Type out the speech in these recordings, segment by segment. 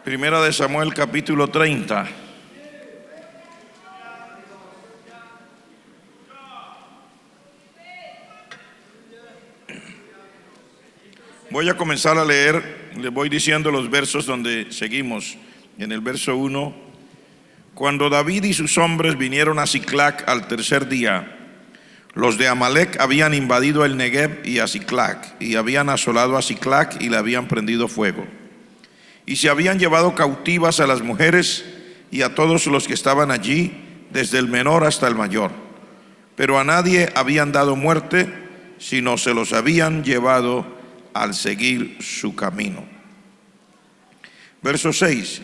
Primera de Samuel, capítulo 30. Voy a comenzar a leer, les voy diciendo los versos donde seguimos. En el verso 1, cuando David y sus hombres vinieron a Siclac al tercer día, los de Amalec habían invadido el Negev y a Siclac, y habían asolado a Siclac y le habían prendido fuego. Y se habían llevado cautivas a las mujeres y a todos los que estaban allí, desde el menor hasta el mayor. Pero a nadie habían dado muerte, sino se los habían llevado al seguir su camino. Verso 6.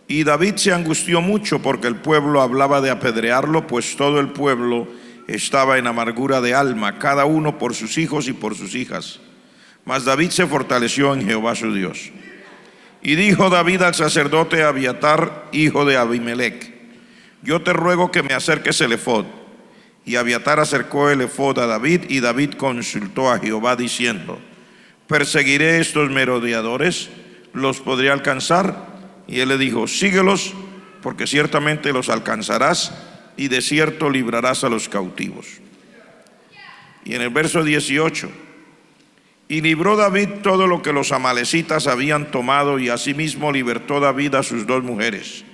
Y David se angustió mucho porque el pueblo hablaba de apedrearlo, pues todo el pueblo estaba en amargura de alma, cada uno por sus hijos y por sus hijas. Mas David se fortaleció en Jehová su Dios. Y dijo David al sacerdote Abiatar, hijo de Abimelec: yo te ruego que me acerques el efod. Y Abiatar acercó el efod a David, y David consultó a Jehová diciendo: ¿perseguiré estos merodeadores? ¿Los podré alcanzar? Y él le dijo: síguelos, porque ciertamente los alcanzarás, y de cierto librarás a los cautivos. Y en el verso 18, y libró David todo lo que los amalecitas habían tomado, y asimismo libertó David a sus dos mujeres.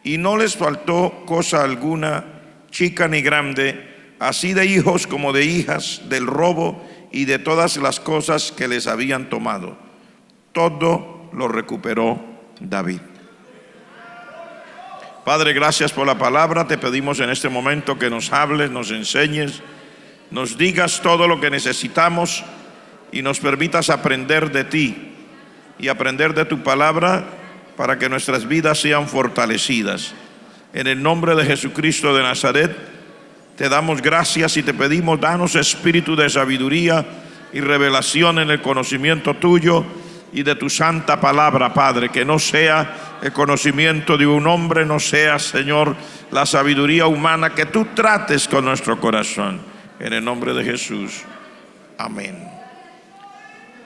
Y no les faltó cosa alguna, chica ni grande, así de hijos como de hijas, del robo y de todas las cosas que les habían tomado. Todo lo recuperó David. Padre, gracias por la palabra. Te pedimos en este momento que nos hables, nos enseñes, nos digas todo lo que necesitamos y nos permitas aprender de ti y aprender de tu palabra para que nuestras vidas sean fortalecidas. En el nombre de Jesucristo de Nazaret, te damos gracias y te pedimos: danos espíritu de sabiduría y revelación en el conocimiento tuyo y de tu santa palabra, Padre. Que no sea el conocimiento de un hombre, no sea, Señor, la sabiduría humana, que tú trates con nuestro corazón. En el nombre de Jesús, amén.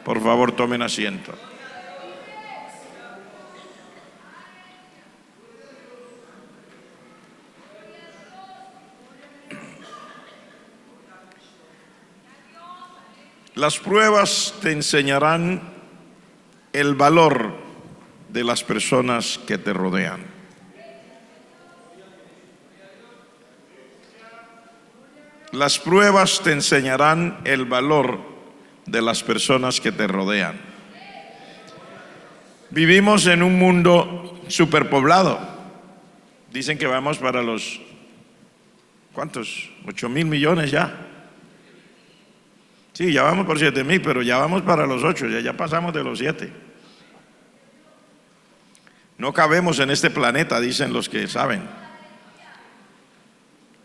Por favor, tomen asiento. Las pruebas te enseñarán el valor de las personas que te rodean. Las pruebas te enseñarán el valor de las personas que te rodean. Vivimos en un mundo superpoblado. Dicen que vamos para los, ¿cuántos? 8,000 millones ya. Sí, ya vamos por 7,000, pero ya vamos para los 8, ya pasamos de los 7. No cabemos en este planeta, dicen los que saben.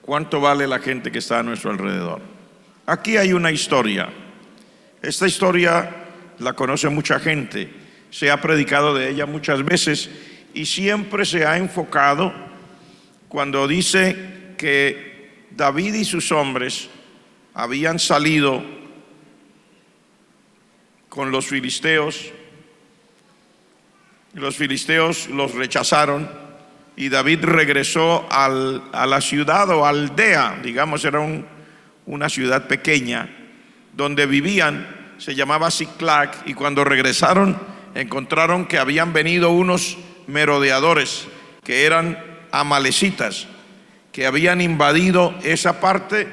¿Cuánto vale la gente que está a nuestro alrededor? Aquí hay una historia. Esta historia la conoce mucha gente, se ha predicado de ella muchas veces y siempre se ha enfocado cuando dice que David y sus hombres habían salido con los filisteos. Los filisteos los rechazaron y David regresó a la ciudad o aldea, digamos, era una ciudad pequeña donde vivían, se llamaba Siclac, y cuando regresaron encontraron que habían venido unos merodeadores que eran amalecitas, que habían invadido esa parte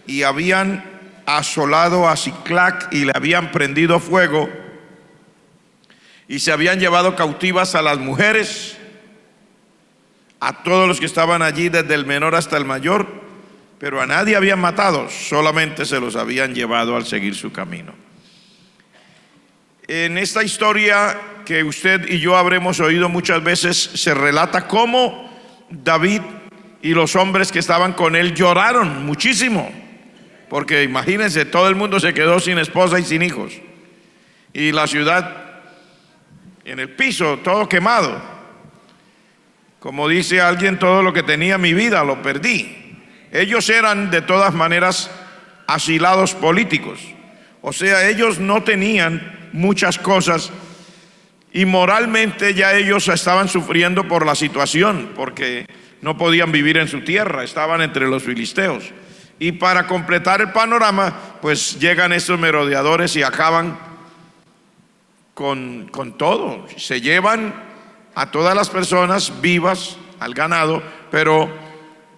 y habían asolado a Siclac y le habían prendido fuego y se habían llevado cautivas a las mujeres, a todos los que estaban allí desde el menor hasta el mayor, pero a nadie habían matado, solamente se los habían llevado al seguir su camino. En esta historia que usted y yo habremos oído muchas veces, se relata cómo David y los hombres que estaban con él lloraron muchísimo, porque imagínense, todo el mundo se quedó sin esposa y sin hijos, y la ciudad en el piso, todo quemado. Como dice alguien, todo lo que tenía mi vida lo perdí. Ellos eran de todas maneras asilados políticos, o sea, ellos no tenían muchas cosas Y moralmente ya ellos estaban sufriendo por la situación, porque no podían vivir en su tierra, estaban entre los filisteos. Y para completar el panorama, pues llegan estos merodeadores y acaban con todo. Se llevan a todas las personas vivas, al ganado, pero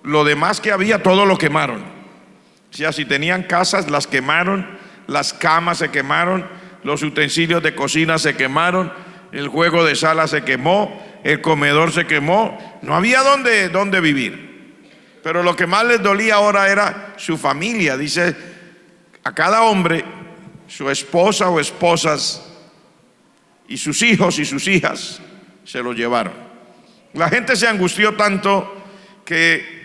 lo demás que había, todo lo quemaron. O sea, si tenían casas, las quemaron, las camas se quemaron, los utensilios de cocina se quemaron, el juego de sala se quemó, el comedor se quemó, no había dónde vivir. Pero lo que más les dolía ahora era su familia. Dice, a cada hombre, su esposa o esposas y sus hijos y sus hijas se lo llevaron. La gente se angustió tanto que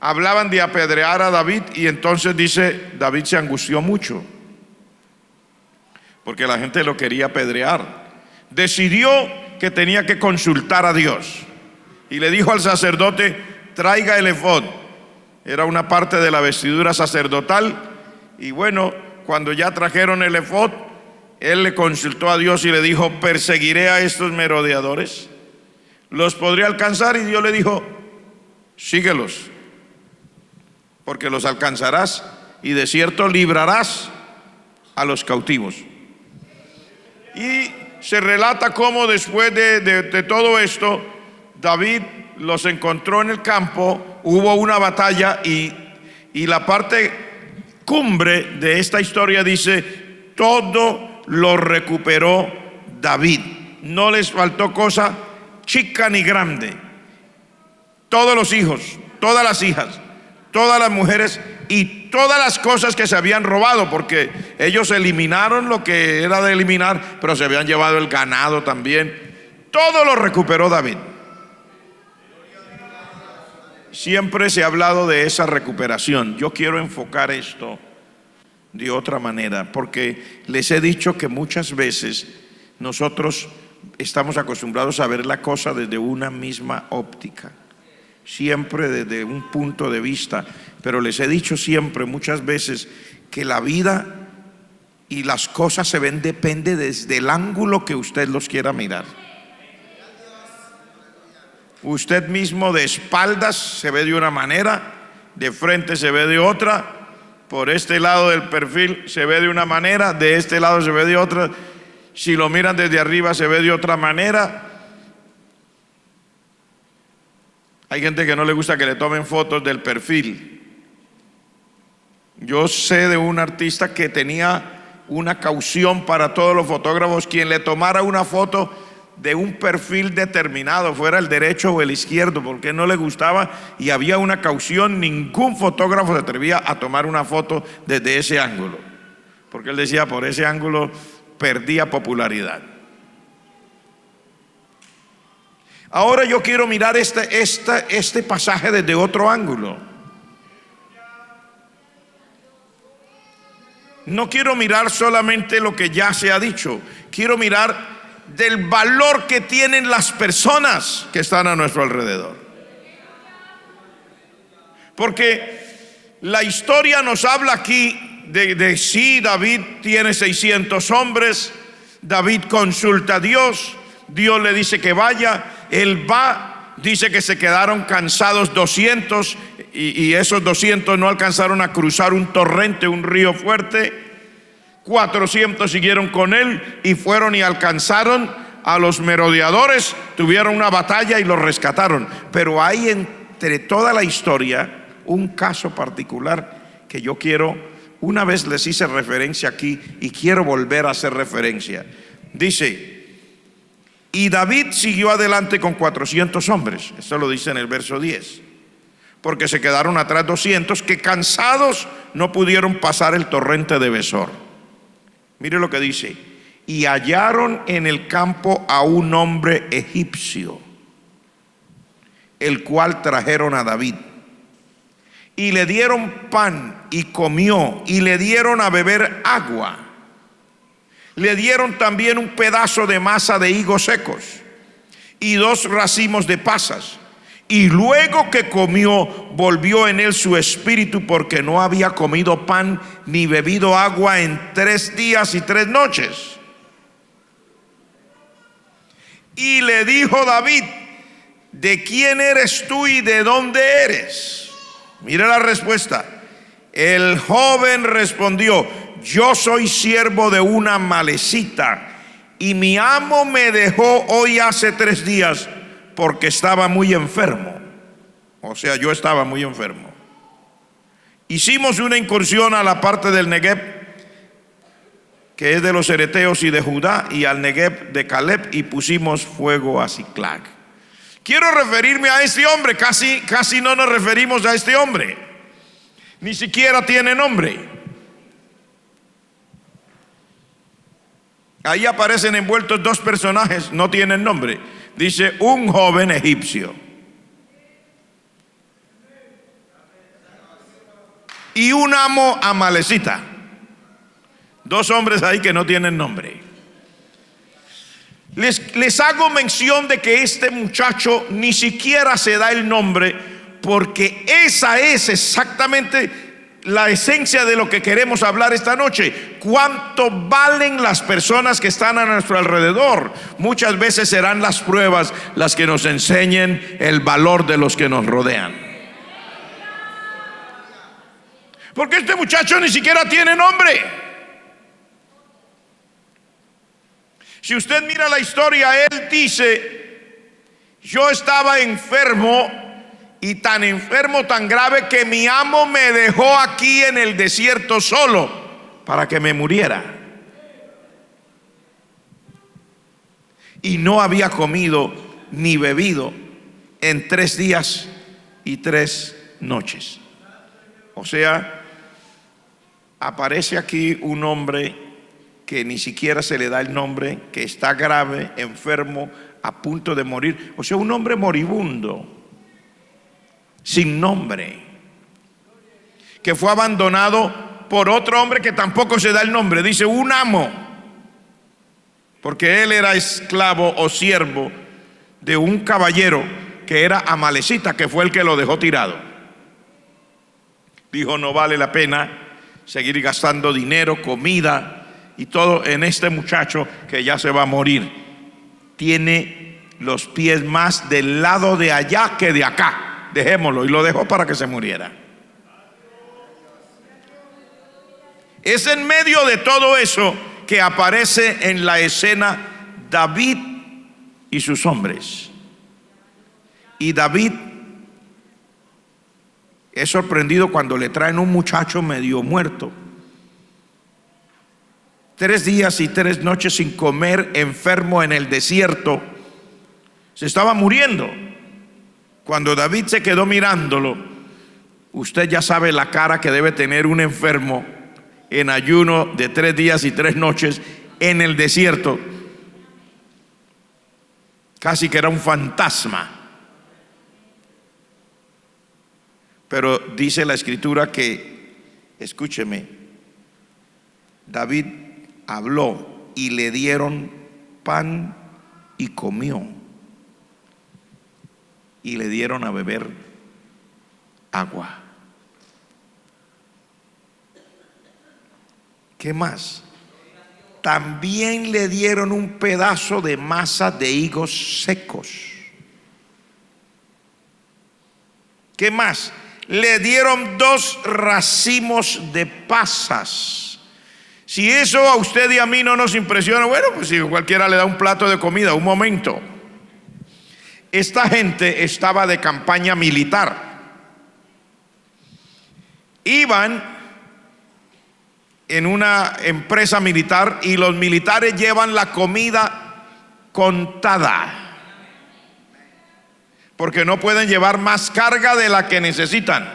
hablaban de apedrear a David, y entonces dice, David se angustió mucho porque la gente lo quería apedrear. Decidió que tenía que consultar a Dios y le dijo al sacerdote, traiga el efod. Era una parte de la vestidura sacerdotal. Y bueno, cuando ya trajeron el efod, él le consultó a Dios y le dijo, perseguiré a estos merodeadores, los podré alcanzar. Y Dios le dijo, síguelos, porque los alcanzarás y de cierto librarás a los cautivos. Y se relata cómo después de todo esto, David los encontró en el campo, hubo una batalla, y la parte cumbre de esta historia dice, todo lo recuperó David. No les faltó cosa chica ni grande. Todos los hijos, todas las hijas, todas las mujeres y todas las cosas que se habían robado, porque ellos eliminaron lo que era de eliminar, pero se habían llevado el ganado también. Todo lo recuperó David. Siempre se ha hablado de esa recuperación. Yo quiero enfocar esto de otra manera, porque les he dicho que muchas veces nosotros estamos acostumbrados a ver la cosa desde una misma óptica, siempre desde un punto de vista, pero les he dicho siempre, muchas veces, que la vida y las cosas se ven, depende desde el ángulo que usted los quiera mirar. Usted mismo de espaldas se ve de una manera, de frente se ve de otra, por este lado del perfil se ve de una manera, de este lado se ve de otra, si lo miran desde arriba se ve de otra manera. Hay gente que no le gusta que le tomen fotos del perfil. Yo sé de un artista que tenía una caución para todos los fotógrafos: quien le tomara una foto de un perfil determinado, fuera el derecho o el izquierdo, porque no le gustaba, y había una caución, ningún fotógrafo se atrevía a tomar una foto desde ese ángulo, porque él decía, por ese ángulo perdía popularidad. Ahora yo quiero mirar este pasaje desde otro ángulo. No quiero mirar solamente lo que ya se ha dicho, quiero mirar del valor que tienen las personas que están a nuestro alrededor. Porque la historia nos habla aquí de sí, David tiene 600 hombres, David consulta a Dios, Dios le dice que vaya, él va, dice que se quedaron cansados 200 y esos 200 no alcanzaron a cruzar un torrente, un río fuerte. 400 siguieron con él y fueron y alcanzaron a los merodeadores, tuvieron una batalla y los rescataron. Pero hay entre toda la historia un caso particular que yo quiero, una vez les hice referencia aquí y quiero volver a hacer referencia. Dice, y David siguió adelante con 400 hombres, esto lo dice en el verso 10, porque se quedaron atrás 200 que cansados no pudieron pasar el torrente de Besor. Mire lo que dice, y hallaron en el campo a un hombre egipcio, el cual trajeron a David, y le dieron pan y comió, y le dieron a beber agua, le dieron también un pedazo de masa de higos secos y 2 racimos de pasas. Y luego que comió, volvió en él su espíritu, porque no había comido pan ni bebido agua en 3 días y 3 noches. Y le dijo David: ¿de quién eres tú y de dónde eres? Mira la respuesta. El joven respondió: yo soy siervo de una amalecita, y mi amo me dejó hoy hace 3 días porque estaba muy enfermo. O sea, yo estaba muy enfermo. Hicimos una incursión a la parte del Negev, que es de los hereteos y de Judá, y al Negev de Caleb, y pusimos fuego a Siclag. Quiero referirme a este hombre. Casi no nos referimos a este hombre. Ni siquiera tiene nombre. Ahí aparecen envueltos 2 personajes, no tienen nombre. Dice: un joven egipcio y un amo amalecita. 2 hombres ahí que no tienen nombre. Les hago mención de que este muchacho ni siquiera se da el nombre, porque esa es exactamente la esencia de lo que queremos hablar esta noche. ¿Cuánto valen las personas que están a nuestro alrededor? Muchas veces serán las pruebas las que nos enseñen el valor de los que nos rodean. Porque este muchacho ni siquiera tiene nombre. Si usted mira la historia, él dice: yo estaba enfermo, y tan enfermo, tan grave, que mi amo me dejó aquí en el desierto solo para que me muriera. Y no había comido ni bebido en 3 días y 3 noches. O sea, aparece aquí un hombre que ni siquiera se le da el nombre, que está grave, enfermo, a punto de morir. O sea, un hombre moribundo, sin nombre, que fue abandonado por otro hombre que tampoco se da el nombre. Dice: un amo, porque él era esclavo o siervo de un caballero que era amalecita, que fue el que lo dejó tirado. Dijo: no vale la pena seguir gastando dinero, comida y todo en este muchacho que ya se va a morir. Tiene los pies más del lado de allá que de acá. Dejémoslo. Y lo dejó para que se muriera. Es en medio de todo eso que aparece en la escena David y sus hombres. Y David es sorprendido cuando le traen un muchacho medio muerto. 3 días y 3 noches sin comer, enfermo en el desierto. Se estaba muriendo. Cuando David se quedó mirándolo, usted ya sabe la cara que debe tener un enfermo en ayuno de 3 días y 3 noches en el desierto. Casi que era un fantasma. Pero dice la escritura que, escúcheme, David habló y le dieron pan y comió, y le dieron a beber agua. ¿Qué más? También le dieron un pedazo de masa de higos secos. ¿Qué más? Le dieron 2 racimos de pasas. Si eso a usted y a mí no nos impresiona, bueno, pues si cualquiera le da un plato de comida. Un momento. Esta gente estaba de campaña militar. Iban en una empresa militar y los militares llevan la comida contada, porque no pueden llevar más carga de la que necesitan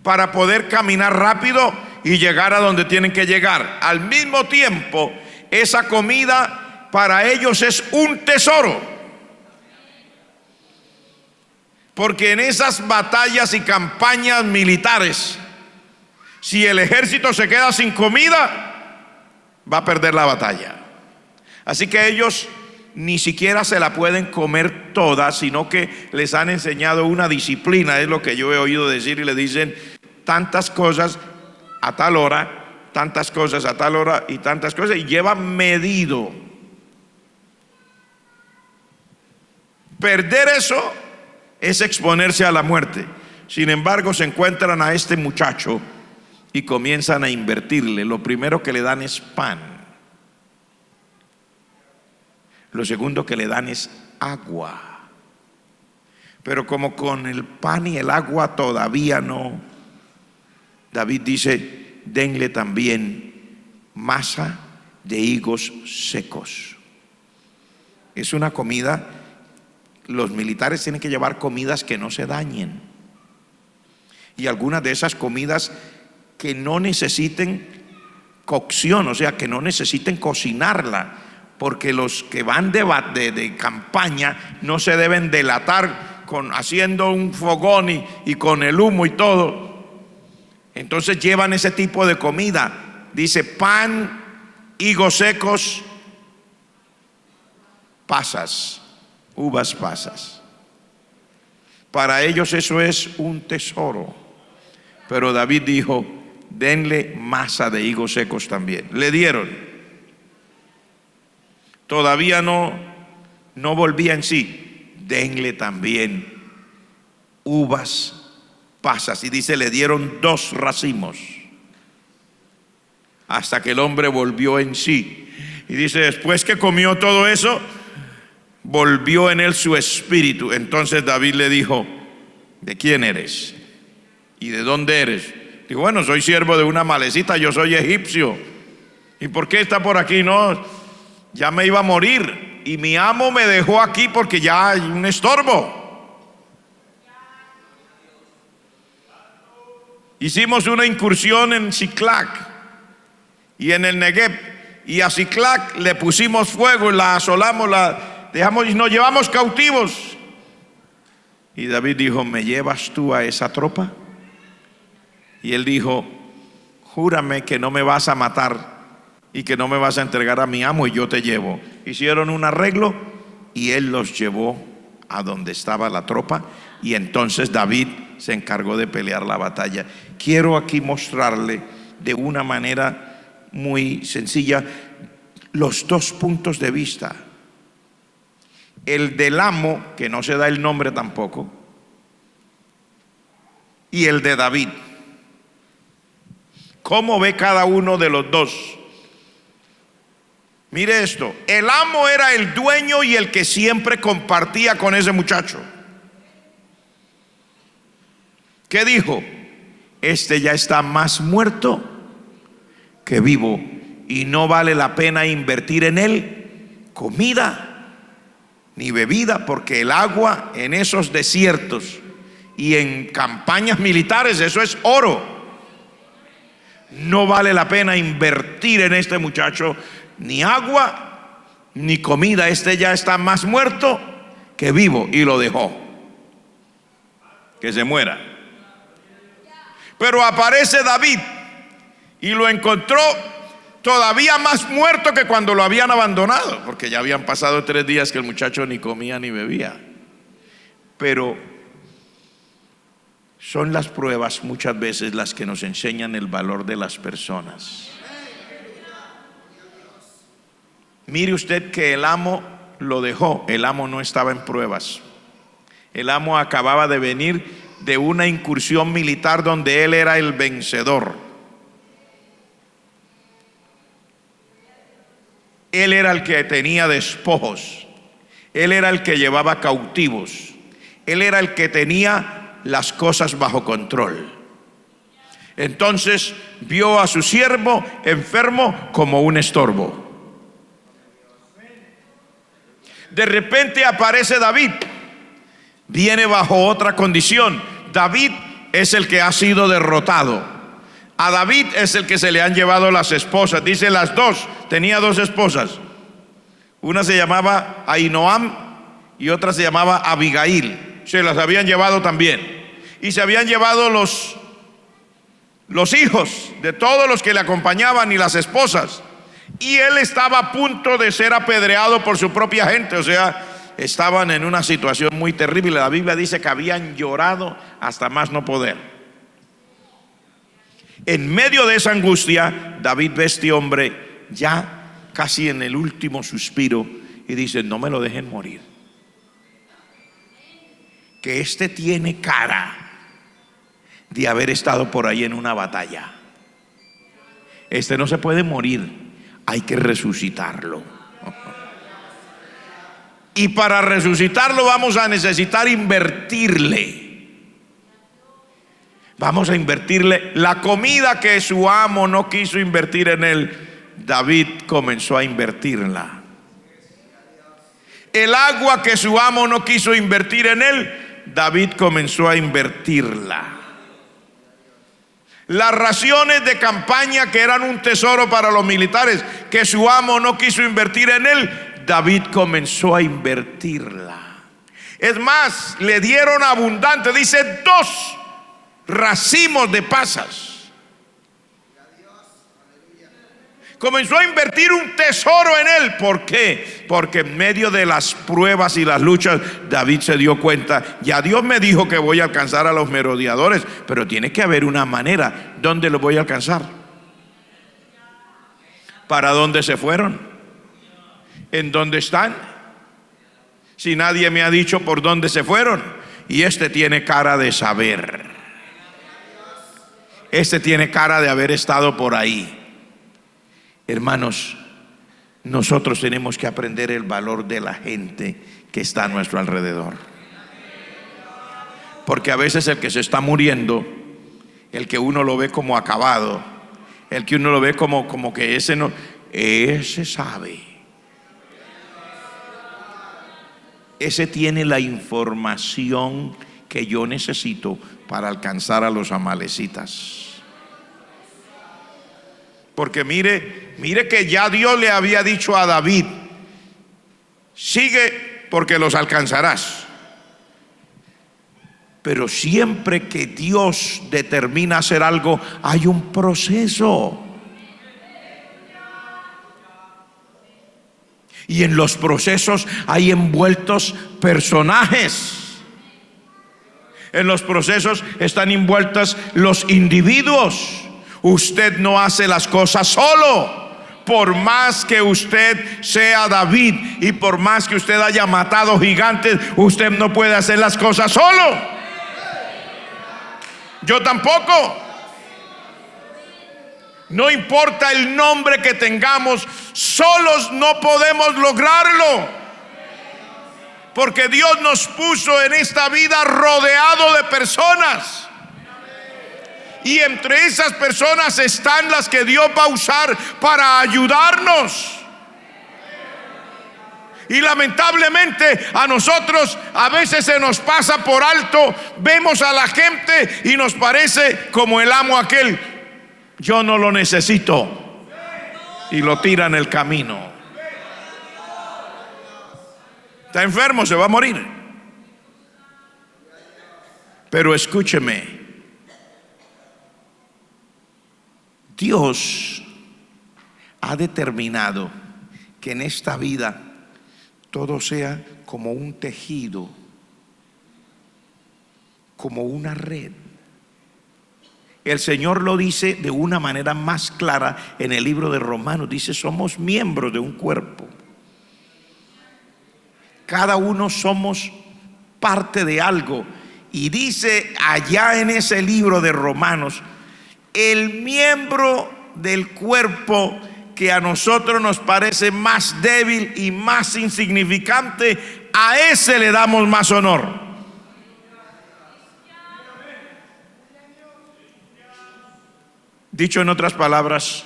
para poder caminar rápido y llegar a donde tienen que llegar. Al mismo tiempo, esa comida para ellos es un tesoro, porque en esas batallas y campañas militares, si el ejército se queda sin comida, va a perder la batalla. Así que ellos ni siquiera se la pueden comer toda, sino que les han enseñado una disciplina. Es lo que yo he oído decir, y le dicen tantas cosas a tal hora, tantas cosas a tal hora y tantas cosas, y llevan medido. Perder eso es exponerse a la muerte. Sin embargo, se encuentran a este muchacho y comienzan a invertirle. Lo primero que le dan es pan. Lo segundo que le dan es agua. Pero como con el pan y el agua todavía no, David dice, denle también masa de higos secos. Es una comida, los militares tienen que llevar comidas que no se dañen. Y algunas de esas comidas que no necesiten cocción, o sea, que no necesiten cocinarla, porque los que van de campaña no se deben delatar haciendo un fogón y con el humo y todo. Entonces llevan ese tipo de comida. Dice pan, higos secos, pasas, uvas pasas. Para ellos eso es un tesoro. Pero David dijo, denle masa de higos secos también. Le dieron. Todavía no volvía en sí. Denle también uvas pasas. Y dice, le dieron 2 racimos. Hasta que el hombre volvió en sí. Y dice, después que comió todo eso, volvió en él su espíritu. Entonces David le dijo, ¿de quién eres? ¿Y de dónde eres? Dijo, bueno, soy siervo de una amalecita, yo soy egipcio. ¿Y por qué está por aquí? No, ya me iba a morir. Y mi amo me dejó aquí porque ya hay un estorbo. Hicimos una incursión en Siclac y en el Negev, y a Siclac le pusimos fuego y la asolamos, la dejamos y nos llevamos cautivos. Y David dijo, ¿me llevas tú a esa tropa? Y él dijo, júrame que no me vas a matar y que no me vas a entregar a mi amo y yo te llevo. Hicieron un arreglo y él los llevó a donde estaba la tropa, y entonces David se encargó de pelear la batalla. Quiero aquí mostrarle de una manera muy sencilla los 2 puntos de vista. El del amo, que no se da el nombre tampoco, y el de David. ¿Cómo ve cada uno de los 2? Mire esto, el amo era el dueño y el que siempre compartía con ese muchacho. ¿Qué dijo? Este ya está más muerto que vivo y no vale la pena invertir en él comida ni bebida, porque el agua en esos desiertos y en campañas militares, eso es oro. No vale la pena invertir en este muchacho ni agua ni comida. Este ya está más muerto que vivo, y lo dejó que se muera. Pero aparece David y lo encontró todavía más muerto que cuando lo habían abandonado, porque ya habían pasado 3 días que el muchacho ni comía ni bebía. Pero son las pruebas muchas veces las que nos enseñan el valor de las personas. Mire usted que el amo lo dejó. El amo no estaba en pruebas. El amo acababa de venir de una incursión militar donde él era el vencedor. Él era el que tenía despojos. Él era el que llevaba cautivos. Él era el que tenía las cosas bajo control. Entonces vio a su siervo enfermo como un estorbo. De repente aparece David. Viene bajo otra condición. David es el que ha sido derrotado. A David es el que se le han llevado las esposas. Dice las 2, tenía 2 esposas. Una se llamaba Ahinoam y otra se llamaba Abigail. Se las habían llevado también. Y se habían llevado los hijos de todos los que le acompañaban y las esposas. Y él estaba a punto de ser apedreado por su propia gente. O sea, estaban en una situación muy terrible. La Biblia dice que habían llorado hasta más no poder. En medio de esa angustia, David ve a este hombre ya casi en el último suspiro y dice, no me lo dejen morir. que este tiene cara de haber estado por ahí en una batalla. Este no se puede morir, hay que resucitarlo. Y para resucitarlo vamos a necesitar invertirle. Vamos a invertirle la comida que su amo no quiso invertir en él. David comenzó a invertirla. El agua que su amo no quiso invertir en él, David comenzó a invertirla. Las raciones de campaña, que eran un tesoro para los militares, que su amo no quiso invertir en él, David comenzó a invertirla. Es más, le dieron abundante, dice 2 racimos de pasas. Comenzó a invertir un tesoro en él. ¿Por qué? Porque en medio de las pruebas y las luchas, David se dio cuenta: ya Dios me dijo que voy a alcanzar a los merodeadores, pero tiene que haber una manera. ¿Dónde los voy a alcanzar? ¿Para dónde se fueron? ¿En dónde están? Si nadie me ha dicho por dónde se fueron. Y este tiene cara de saber. Este tiene cara de haber estado por ahí. Hermanos, nosotros tenemos que aprender el valor de la gente que está a nuestro alrededor. Porque a veces el que se está muriendo, el que uno lo ve como acabado, el que uno lo ve como que ese no, ese sabe. Ese tiene la información que yo necesito para alcanzar a los amalecitas. Porque mire que ya Dios le había dicho a David: sigue porque los alcanzarás. Pero siempre que Dios determina hacer algo, hay un proceso. Y en los procesos hay envueltos personajes. En los procesos están envueltos los individuos. Usted no hace las cosas solo. Por más que usted sea David y por más que usted haya matado gigantes, usted no puede hacer las cosas solo. Yo tampoco. No importa el nombre que tengamos, solos no podemos lograrlo. Porque Dios nos puso en esta vida rodeado de personas. Y entre esas personas están las que Dios va a usar para ayudarnos. Y lamentablemente a nosotros a veces se nos pasa por alto. Vemos a la gente y nos parece como el amo aquel: yo no lo necesito, y lo tira en el camino. Está enfermo, se va a morir. Pero escúcheme, Dios ha determinado que en esta vida todo sea como un tejido, como una red. El Señor lo dice de una manera más clara en el libro de Romanos. Dice: somos miembros de un cuerpo. Cada uno somos parte de algo. Y dice allá en ese libro de Romanos: el miembro del cuerpo que a nosotros nos parece más débil y más insignificante, a ese le damos más honor. Dicho en otras palabras,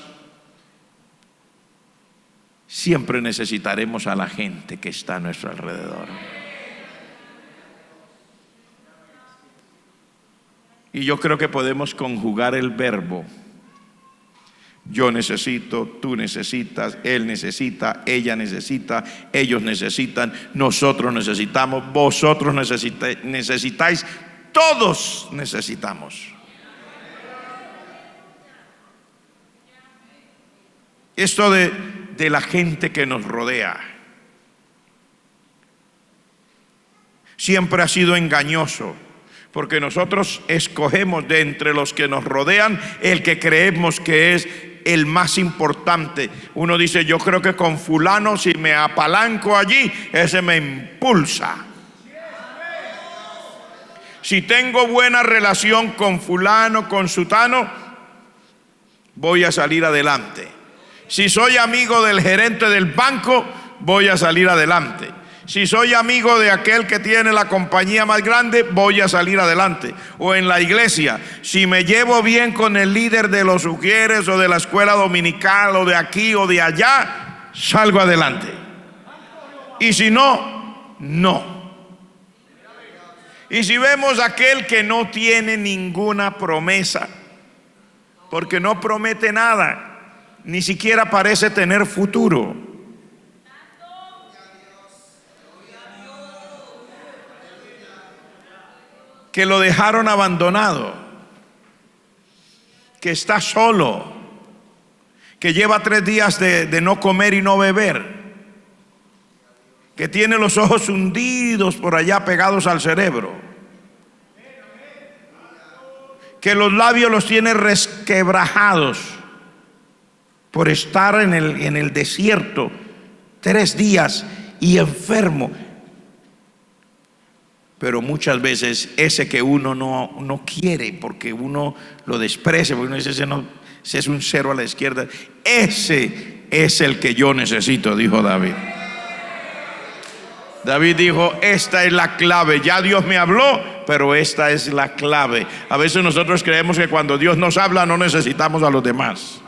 siempre necesitaremos a la gente que está a nuestro alrededor. Y yo creo que podemos conjugar el verbo: yo necesito, tú necesitas, él necesita, ella necesita, ellos necesitan, nosotros necesitamos, vosotros necesitáis, todos necesitamos. Esto de la gente que nos rodea siempre ha sido engañoso, porque nosotros escogemos de entre los que nos rodean el que creemos que es el más importante. Uno dice: yo creo que con fulano, si me apalanco allí, ese me impulsa. Si tengo buena relación con fulano, con sutano, voy a salir adelante. Si soy amigo del gerente del banco, voy a salir adelante. Si soy amigo de aquel que tiene la compañía más grande, voy a salir adelante. O en la iglesia, si me llevo bien con el líder de los ujieres o de la escuela dominical o de aquí o de allá, salgo adelante. Y si no, no. Y si vemos aquel que no tiene ninguna promesa, porque no promete nada, ni siquiera parece tener futuro, que lo dejaron abandonado, que está solo, que lleva 3 días de no comer y no beber, que tiene los ojos hundidos por allá pegados al cerebro, que los labios los tiene resquebrajados por estar en el desierto 3 días y enfermo. Pero muchas veces ese que uno no quiere, porque uno lo desprecia, porque uno dice, ese es un cero a la izquierda, ese es el que yo necesito, dijo David. David dijo, esta es la clave. Ya Dios me habló, pero esta es la clave. A veces nosotros creemos que cuando Dios nos habla no necesitamos a los demás.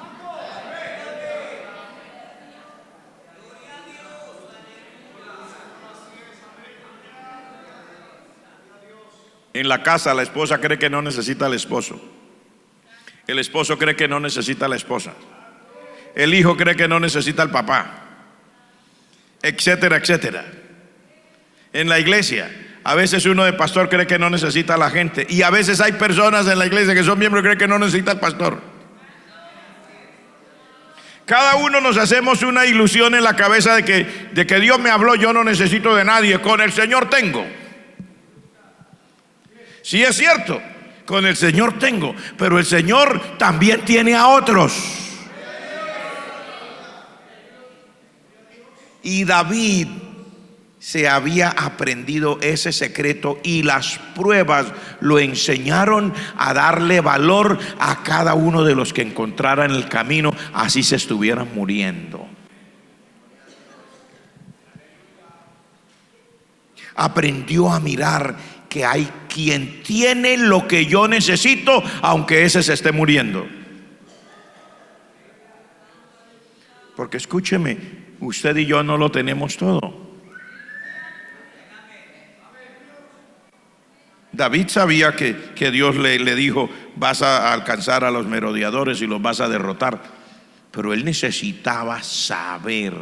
En la casa la esposa cree que no necesita al esposo. El esposo cree que no necesita a la esposa. El hijo cree que no necesita al papá, etcétera, etcétera. En la iglesia, a veces uno de pastor cree que no necesita a la gente, y a veces hay personas en la iglesia que son miembros y creen que no necesita al pastor. Cada uno nos hacemos una ilusión en la cabeza de que Dios me habló, yo no necesito de nadie, con el Señor tengo. Sí, es cierto, con el Señor tengo, pero el Señor también tiene a otros. Y David se había aprendido ese secreto, y las pruebas lo enseñaron a darle valor a cada uno de los que encontrara en el camino, así se estuvieran muriendo. Aprendió a mirar que hay quien tiene lo que yo necesito, aunque ese se esté muriendo. Porque escúcheme, usted y yo no lo tenemos todo. David sabía que Dios le dijo, vas a alcanzar a los merodeadores y los vas a derrotar, pero él necesitaba saber,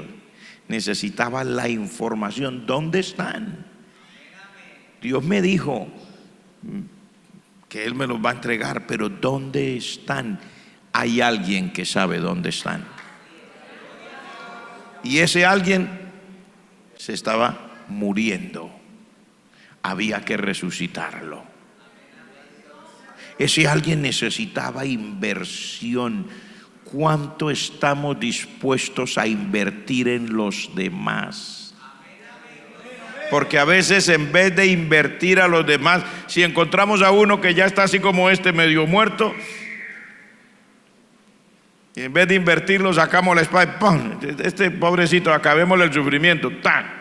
necesitaba la información. ¿Dónde están? Dios me dijo que Él me los va a entregar, pero ¿dónde están? Hay alguien que sabe dónde están, y ese alguien se estaba muriendo. Había que resucitarlo. Ese alguien necesitaba inversión. ¿Cuánto estamos dispuestos a invertir en los demás? Porque a veces, en vez de invertir a los demás, si encontramos a uno que ya está así como este, medio muerto, y en vez de invertirlo sacamos la espada y ¡pum! Este pobrecito, acabémosle el sufrimiento, ¡tan!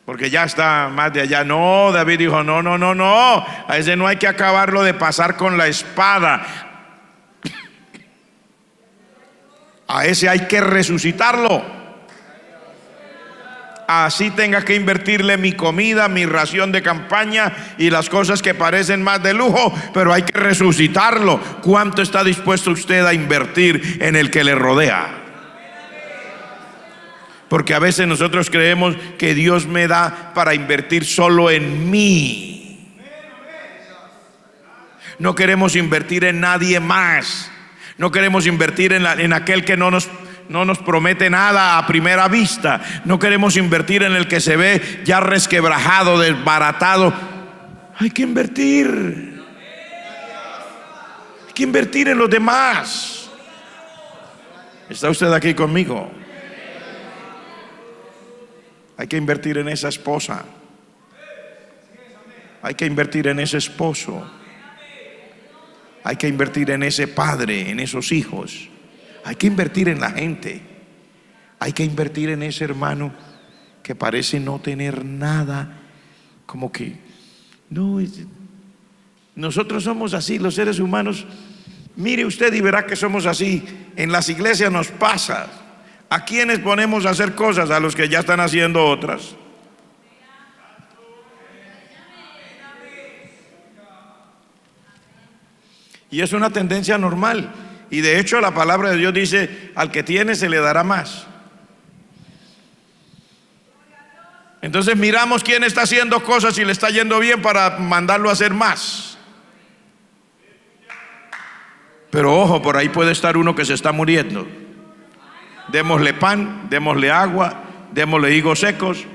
Porque ya está más de allá. No, David dijo, no, a ese no hay que acabarlo de pasar con la espada, a ese hay que resucitarlo. Así tenga que invertirle mi comida, mi ración de campaña y las cosas que parecen más de lujo, pero hay que resucitarlo. ¿Cuánto está dispuesto usted a invertir en el que le rodea? Porque a veces nosotros creemos que Dios me da para invertir solo en mí. No queremos invertir en nadie más. No queremos invertir en aquel que no nos promete nada a primera vista. No queremos invertir en el que se ve ya resquebrajado, desbaratado. Hay que invertir. Hay que invertir en los demás. ¿Está usted aquí conmigo? Hay que invertir en esa esposa. Hay que invertir en ese esposo. Hay que invertir en ese padre, en esos hijos. Hay que invertir en la gente. Hay que invertir en ese hermano que parece no tener nada. Como que, no, nosotros somos así, los seres humanos. Mire usted y verá que somos así. En las iglesias nos pasa. ¿A quiénes ponemos a hacer cosas? A los que ya están haciendo otras. Y es una tendencia normal. Y de hecho la palabra de Dios dice: al que tiene se le dará más. Entonces miramos quién está haciendo cosas y le está yendo bien para mandarlo a hacer más. Pero ojo, por ahí puede estar uno que se está muriendo. Démosle pan, démosle agua, démosle higos secos,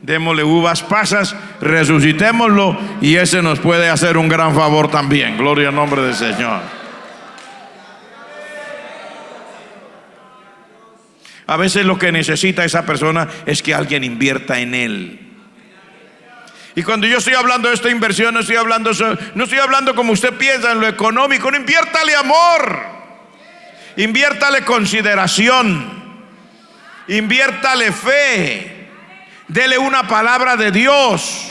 démosle uvas pasas, resucitémoslo, y ese nos puede hacer un gran favor también. Gloria al nombre del Señor. A veces lo que necesita esa persona es que alguien invierta en él. Y cuando yo estoy hablando de esta inversión, no estoy hablando como usted piensa en lo económico. No, inviértale amor, inviértale consideración, inviértale fe, dele una palabra de Dios,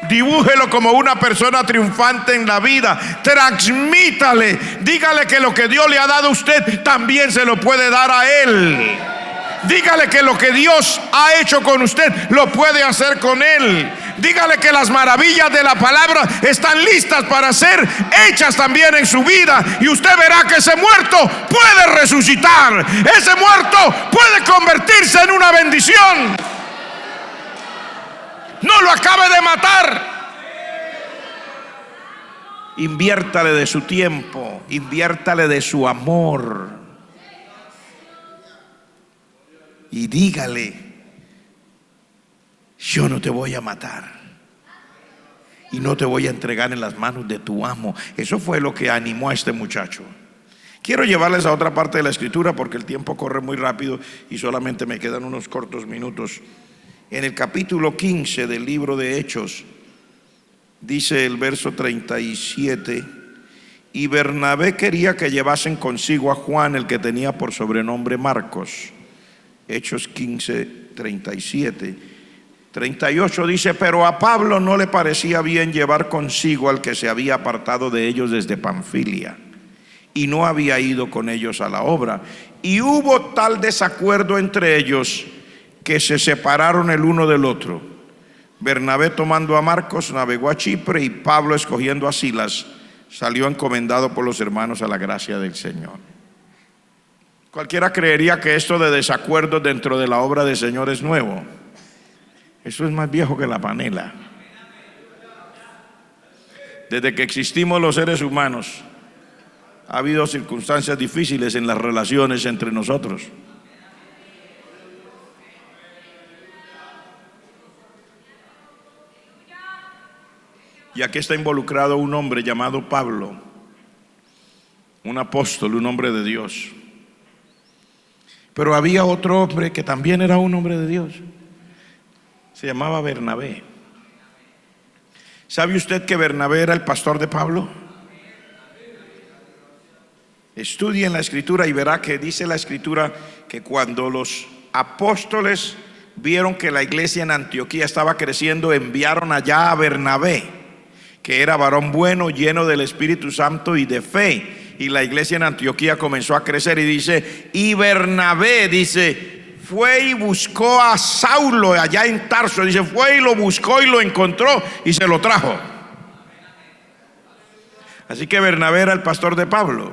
dibújelo como una persona triunfante en la vida, transmítale, dígale que lo que Dios le ha dado a usted también se lo puede dar a él. Dígale que lo que Dios ha hecho con usted lo puede hacer con él. Dígale que las maravillas de la palabra están listas para ser hechas también en su vida. Y usted verá que ese muerto puede resucitar. Ese muerto puede convertirse en una bendición. No lo acabe de matar. Inviértale de su tiempo, inviértale de su amor. Y dígale: yo no te voy a matar y no te voy a entregar en las manos de tu amo. Eso fue lo que animó a este muchacho. Quiero llevarles a otra parte de la escritura porque el tiempo corre muy rápido y solamente me quedan unos cortos minutos. En el capítulo 15 del libro de Hechos dice el verso 37: y Bernabé quería que llevasen consigo a Juan, el que tenía por sobrenombre Marcos. Hechos 15, 37. 38 dice: pero a Pablo no le parecía bien llevar consigo al que se había apartado de ellos desde Panfilia y no había ido con ellos a la obra. Y hubo tal desacuerdo entre ellos que se separaron el uno del otro. Bernabé, tomando a Marcos, navegó a Chipre, y Pablo, escogiendo a Silas, salió encomendado por los hermanos a la gracia del Señor. Cualquiera creería que esto de desacuerdo dentro de la obra del Señor es nuevo. Eso es más viejo que la panela. Desde que existimos los seres humanos, ha habido circunstancias difíciles en las relaciones entre nosotros. Y aquí está involucrado un hombre llamado Pablo, un apóstol, un hombre de Dios. Pero había otro hombre que también era un hombre de Dios. Se llamaba Bernabé. ¿Sabe usted que Bernabé era el pastor de Pablo? Estudie en la escritura y verá que dice la escritura que cuando los apóstoles vieron que la iglesia en Antioquía estaba creciendo, enviaron allá a Bernabé, que era varón bueno, lleno del Espíritu Santo y de fe. Y la iglesia en Antioquía comenzó a crecer. Y dice: y Bernabé, dice, fue y buscó a Saulo allá en Tarso. Dice, fue y lo buscó y lo encontró y se lo trajo. Así que Bernabé era el pastor de Pablo.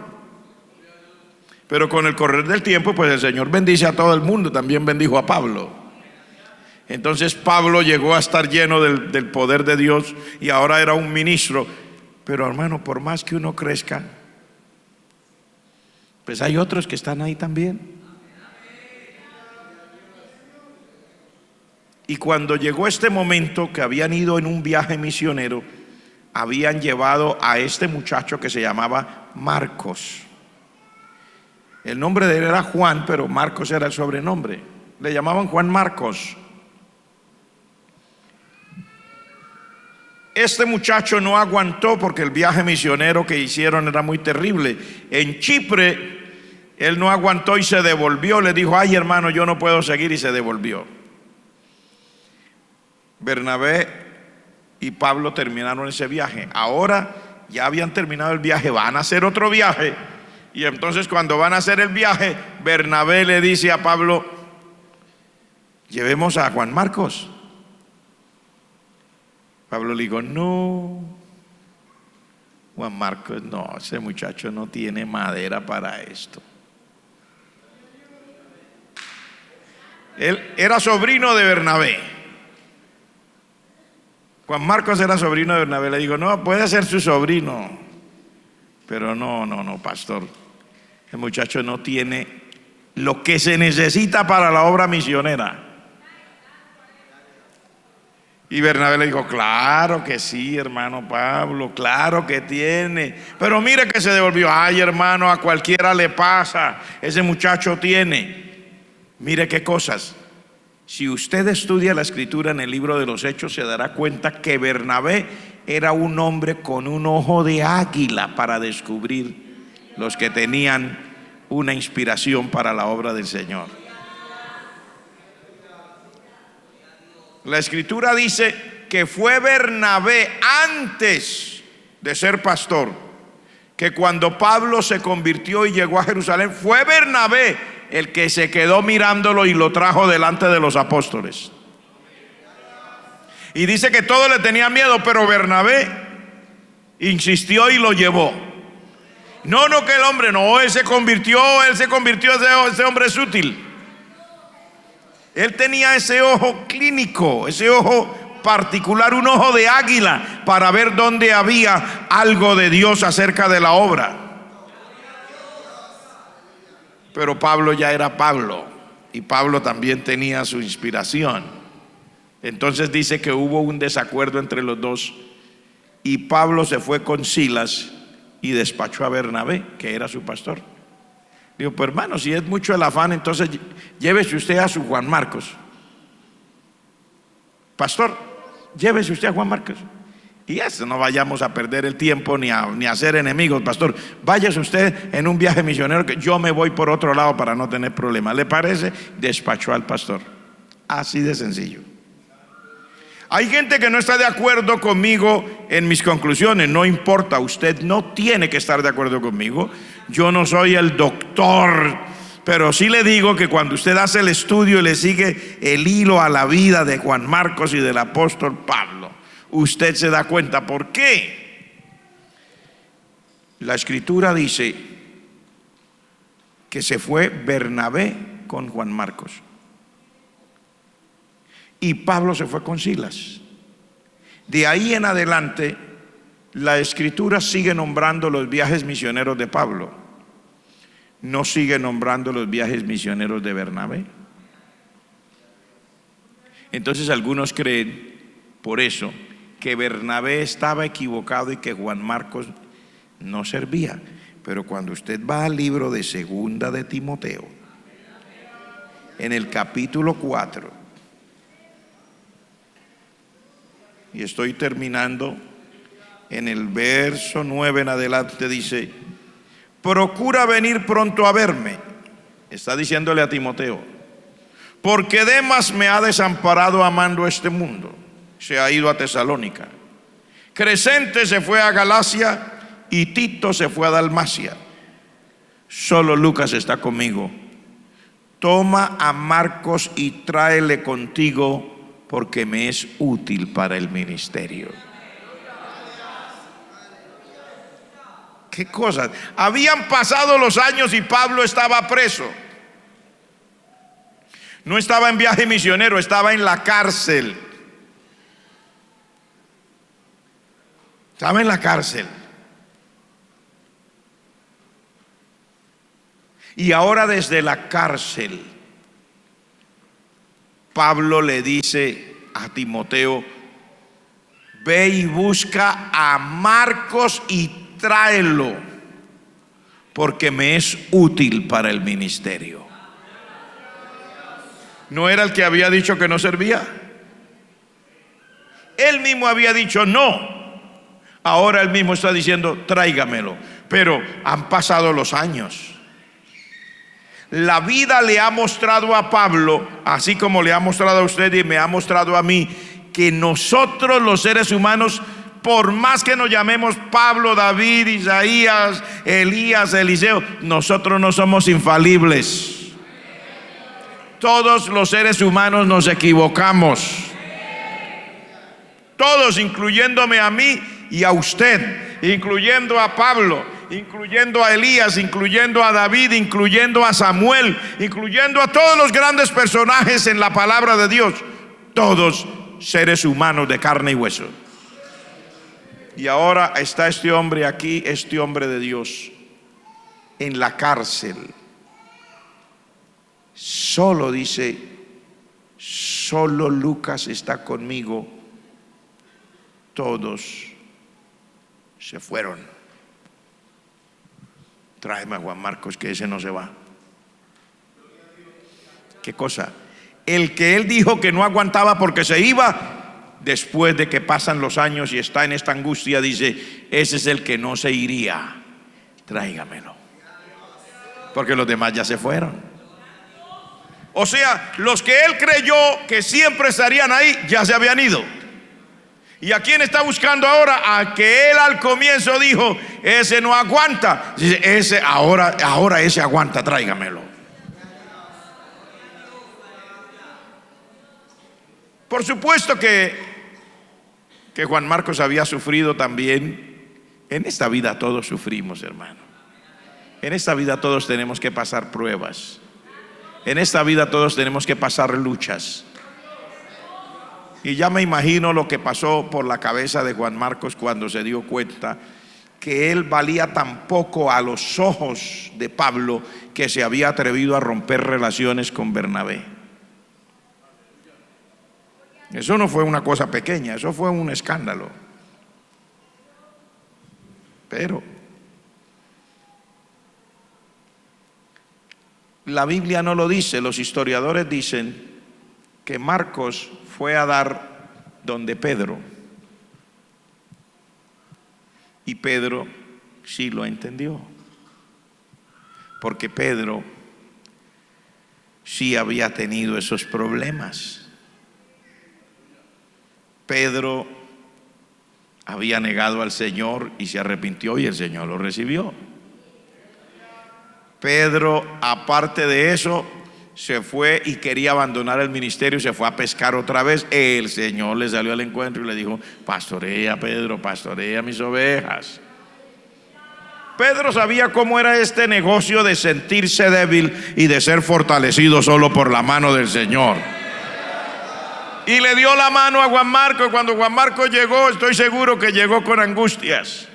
Pero con el correr del tiempo, pues el Señor bendice a todo el mundo. También bendijo a Pablo. Entonces Pablo llegó a estar lleno del poder de Dios y ahora era un ministro. Pero hermano, por más que uno crezca, pues hay otros que están ahí también. Y cuando llegó este momento, que habían ido en un viaje misionero, habían llevado a este muchacho que se llamaba Marcos. El nombre de él era Juan, pero Marcos era el sobrenombre. Le llamaban Juan Marcos. este muchacho no aguantó porque el viaje misionero que hicieron era muy terrible. En Chipre, él no aguantó y se devolvió. Le dijo: ay, hermano, yo no puedo seguir, y se devolvió. Bernabé y Pablo terminaron ese viaje. Ahora ya habían terminado el viaje, van a hacer otro viaje. Y entonces, cuando van a hacer el viaje, Bernabé le dice a Pablo: llevemos a Juan Marcos. Pablo le dijo: no, Juan Marcos no, ese muchacho no tiene madera para esto. Él era sobrino de Bernabé. Juan Marcos era sobrino de Bernabé. Le digo: no, puede ser su sobrino, pero no, pastor, el muchacho no tiene lo que se necesita para la obra misionera. Y Bernabé le dijo: claro que sí, hermano Pablo, claro que tiene. Pero mire que se devolvió. Ay, hermano, a cualquiera le pasa, ese muchacho tiene. Mire qué cosas. Si usted estudia la escritura en el libro de los Hechos, se dará cuenta que Bernabé era un hombre con un ojo de águila para descubrir los que tenían una inspiración para la obra del Señor. La escritura dice que fue Bernabé, antes de ser pastor, que cuando Pablo se convirtió y llegó a Jerusalén, fue Bernabé el que se quedó mirándolo y lo trajo delante de los apóstoles. Y dice que todos le tenían miedo, pero Bernabé insistió y lo llevó. No, que el hombre no, él se convirtió, ese hombre es útil. Él tenía ese ojo clínico, ese ojo particular, un ojo de águila, para ver dónde había algo de Dios acerca de la obra. Pero Pablo ya era Pablo, y Pablo también tenía su inspiración. Entonces dice que hubo un desacuerdo entre los dos, y Pablo se fue con Silas y despachó a Bernabé, que era su pastor. Digo: pues hermano, si es mucho el afán, entonces llévese usted a su Juan Marcos. Pastor, llévese usted a Juan Marcos. Y eso, no vayamos a perder el tiempo ni a ser enemigos, pastor. Váyase usted en un viaje misionero, que yo me voy por otro lado para no tener problemas. ¿Le parece? Despachó al pastor. Así de sencillo. Hay gente que no está de acuerdo conmigo en mis conclusiones. No importa, usted no tiene que estar de acuerdo conmigo. Yo no soy el doctor, pero sí le digo que cuando usted hace el estudio y le sigue el hilo a la vida de Juan Marcos y del apóstol Pablo, usted se da cuenta por qué. La escritura dice que se fue Bernabé con Juan Marcos y Pablo se fue con Silas. De ahí en adelante, la escritura sigue nombrando los viajes misioneros de Pablo, no sigue nombrando los viajes misioneros de Bernabé. Entonces algunos creen, por eso, que Bernabé estaba equivocado y que Juan Marcos no servía. Pero cuando usted va al libro de Segunda de Timoteo, en el capítulo 4, y estoy terminando en el verso 9 en adelante, dice: procura venir pronto a verme. Está diciéndole a Timoteo, porque Demas me ha desamparado amando este mundo, se ha ido a Tesalónica. Crescente se fue a Galacia y Tito se fue a Dalmacia. Solo Lucas está conmigo. Toma a Marcos y tráele contigo, porque me es útil para el ministerio. ¿Qué cosas? Habían pasado los años y Pablo estaba preso. No estaba en viaje misionero, estaba en la cárcel. Estaba en la cárcel. Y ahora desde la cárcel, Pablo le dice a Timoteo: ve y busca a Marcos y tráelo, porque me es útil para el ministerio. ¿No era el que había dicho que no servía? Él mismo había dicho no. Ahora él mismo está diciendo tráigamelo. Pero han pasado los años. La vida le ha mostrado a Pablo, así como le ha mostrado a usted y me ha mostrado a mí, que nosotros los seres humanos, por más que nos llamemos Pablo, David, Isaías, Elías, Eliseo, nosotros no somos infalibles. Todos los seres humanos nos equivocamos. Todos, incluyéndome a mí y a usted, incluyendo a Pablo, incluyendo a Elías, incluyendo a David, incluyendo a Samuel, incluyendo a todos los grandes personajes en la palabra de Dios. Todos seres humanos de carne y hueso. Y ahora está este hombre aquí, este hombre de Dios, en la cárcel. Solo dice, solo Lucas está conmigo. Todos se fueron. Tráeme a Juan Marcos, que ese no se va. ¿Qué cosa? El que él dijo que no aguantaba porque se iba, después de que pasan los años y está en esta angustia, dice, ese es el que no se iría. Tráigamelo. Porque los demás ya se fueron. O sea, los que él creyó que siempre estarían ahí, ya se habían ido. ¿Y a quién está buscando ahora? A que él al comienzo dijo, ese no aguanta. Dice, ese ahora ese aguanta, tráigamelo. Por supuesto que Juan Marcos había sufrido también. En esta vida todos sufrimos, hermano. En esta vida todos tenemos que pasar pruebas. En esta vida todos tenemos que pasar luchas. Y ya me imagino lo que pasó por la cabeza de Juan Marcos cuando se dio cuenta que él valía tan poco a los ojos de Pablo, que se había atrevido a romper relaciones con Bernabé. Eso no fue una cosa pequeña, eso fue un escándalo. Pero la Biblia no lo dice. Los historiadores dicen que Marcos fue a dar donde Pedro, y Pedro sí lo entendió, porque Pedro sí había tenido esos problemas. Pedro había negado al Señor y se arrepintió y el Señor lo recibió. Pedro, aparte de eso, se fue y quería abandonar el ministerio, se fue a pescar otra vez. El Señor le salió al encuentro y le dijo, pastorea, Pedro, pastorea mis ovejas. Pedro sabía cómo era este negocio de sentirse débil y de ser fortalecido solo por la mano del Señor. Y le dio la mano a Juan Marcos. Cuando Juan Marcos llegó, estoy seguro que llegó con angustias.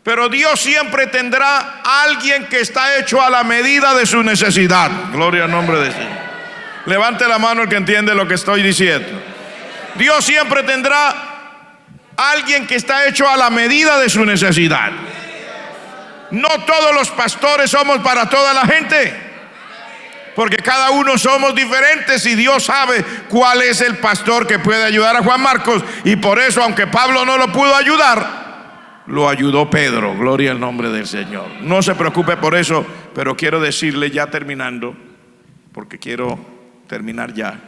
Pero Dios siempre tendrá a alguien que está hecho a la medida de su necesidad. Gloria al nombre de Dios. Levante la mano el que entiende lo que estoy diciendo. Dios siempre tendrá a alguien que está hecho a la medida de su necesidad. No todos los pastores somos para toda la gente, porque cada uno somos diferentes y Dios sabe cuál es el pastor que puede ayudar a Juan Marcos. Y por eso, aunque Pablo no lo pudo ayudar, lo ayudó Pedro. Gloria al nombre del Señor. No se preocupe por eso, pero quiero decirle, ya terminando, porque quiero terminar ya,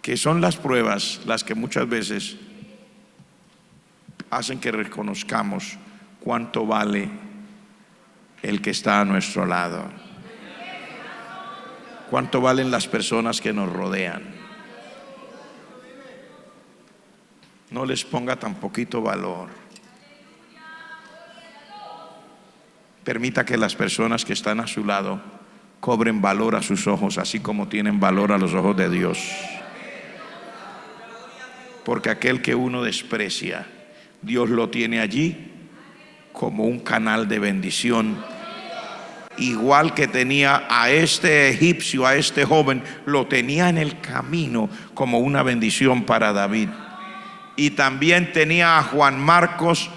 que son las pruebas las que muchas veces hacen que reconozcamos cuánto vale el que está a nuestro lado, cuánto valen las personas que nos rodean. No les ponga tan poquito valor. Permita que las personas que están a su lado cobren valor a sus ojos, así como tienen valor a los ojos de Dios. Porque aquel que uno desprecia, Dios lo tiene allí como un canal de bendición. Igual que tenía a este egipcio, a este joven, lo tenía en el camino como una bendición para David. Y también tenía a Juan Marcos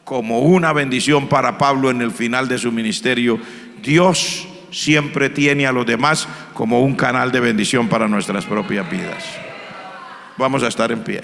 como una bendición para Pablo en el final de su ministerio. Dios siempre tiene a los demás como un canal de bendición para nuestras propias vidas. Vamos a estar en pie.